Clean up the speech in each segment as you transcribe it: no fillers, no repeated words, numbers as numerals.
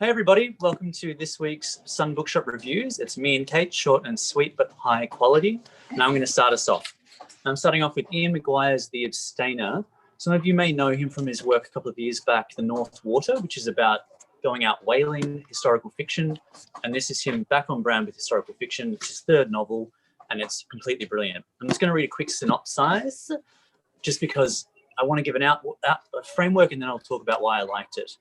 Hey everybody, welcome to this week's Sun Bookshop Reviews. It's me and Kate, short and sweet but high quality. And I'm going to start us off. I'm starting off with Ian McGuire's The Abstainer. Some of you may know him from his work a couple of years back, The North Water, which is about going out whaling, historical fiction. And this is him back on brand with historical fiction. It's his third novel and it's completely brilliant. I'm just going to read a quick synopsis just because I want to give a framework and then I'll talk about why I liked it.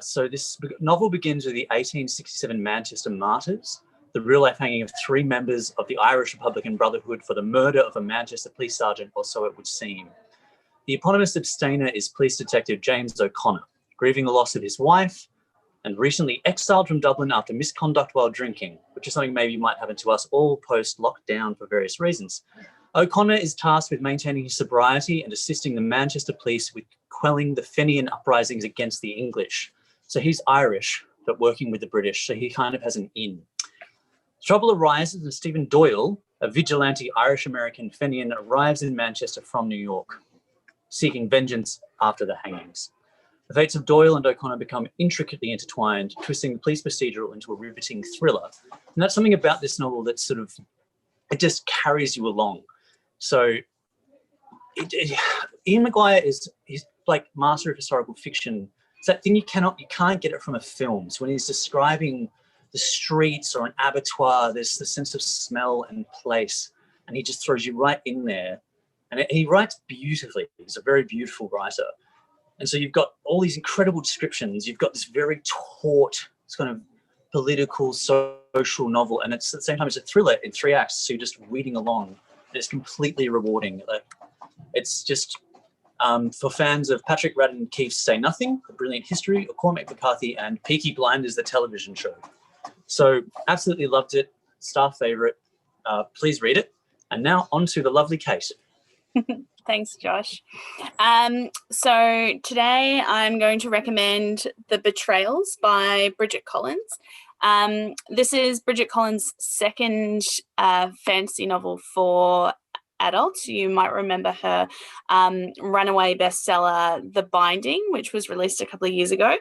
So this novel begins with the 1867 Manchester Martyrs, the real-life hanging of 3 members of the Irish Republican Brotherhood for the murder of a Manchester police sergeant, or so it would seem. The eponymous abstainer is police detective James O'Connor, grieving the loss of his wife and recently exiled from Dublin after misconduct while drinking, which is something maybe might happen to us all post-lockdown for various reasons. O'Connor is tasked with maintaining his sobriety and assisting the Manchester police with quelling the Fenian uprisings against the English. So he's Irish, but working with the British, so he kind of has an in. Trouble arises and Stephen Doyle, a vigilante Irish-American Fenian, arrives in Manchester from New York, seeking vengeance after the hangings. The fates of Doyle and O'Connor become intricately intertwined, twisting the police procedural into a riveting thriller. And that's something about this novel that sort of, it just carries you along. So Ian McGuire is like master of historical fiction. It's that thing you can't get it from a film. So when he's describing the streets or an abattoir, there's the sense of smell and place, and he just throws you right in there. And he writes beautifully. He's a very beautiful writer. And so you've got all these incredible descriptions. You've got this very taut, this kind of political, social novel, and it's at the same time it's a thriller in 3 acts. So you're just reading along. It's completely rewarding. It's just for fans of Patrick Radden Keefe's Say Nothing, A Brilliant History, or Cormac McCarthy and Peaky Blinders, the television show. So absolutely loved it. Star favorite. Please read it. And now on to the lovely Kate. Thanks, Josh. So today I'm going to recommend The Betrayals by Bridget Collins. This is Bridget Collins' second fantasy novel for adults. You might remember her runaway bestseller, The Binding, which was released a couple of years ago,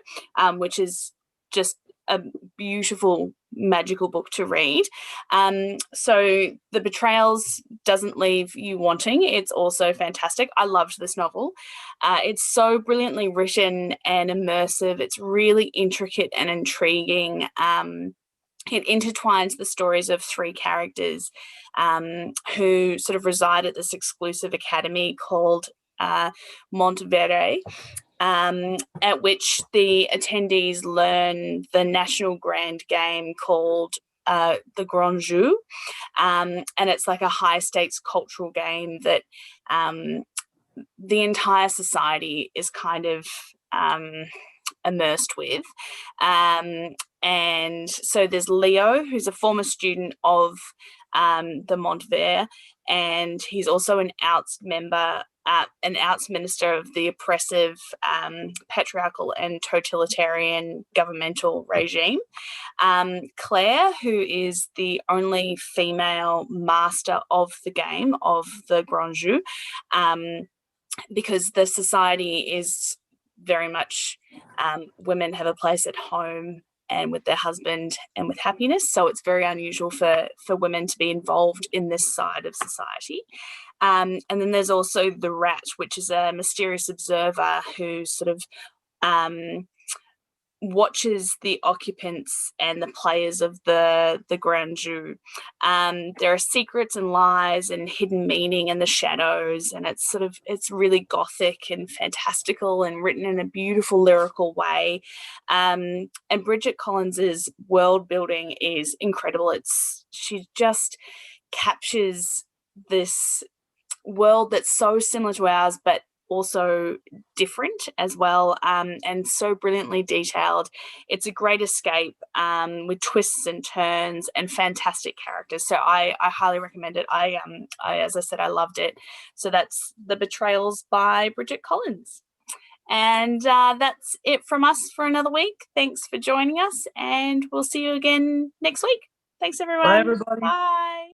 which is just a beautiful, magical book to read. So The Betrayals doesn't leave you wanting. It's also fantastic. I loved this novel. It's so brilliantly written and immersive. It's really intricate and intriguing. It intertwines the stories of 3 characters who sort of reside at this exclusive academy called Monteverde, at which the attendees learn the national grand game called the Grand Jeu, and it's like a high-stakes cultural game that the entire society is kind of immersed with. And so there's Leo, who's a former student of the Monteverde, and he's also an Outs member, an Outs minister of the oppressive patriarchal and totalitarian governmental regime. Claire, who is the only female master of the game, of the Grand Jeu, because the society is very much women have a place at home and with their husband and with happiness. So it's very unusual for women to be involved in this side of society. And then there's also the Rat, which is a mysterious observer who sort of watches the occupants and the players of the Grand Jeu. There are secrets and lies and hidden meaning in the shadows, and it's really gothic and fantastical and written in a beautiful lyrical way. And Bridget Collins's world building is incredible. She just captures this world that's so similar to ours, but also different as well, and so brilliantly detailed. It's a great escape with twists and turns and fantastic characters. So I highly recommend it. I as I said, I loved it. So that's The Betrayals by Bridget Collins. And that's it from us for another week. Thanks for joining us, and we'll see you again next week. Thanks, everyone. Bye, everybody. Bye.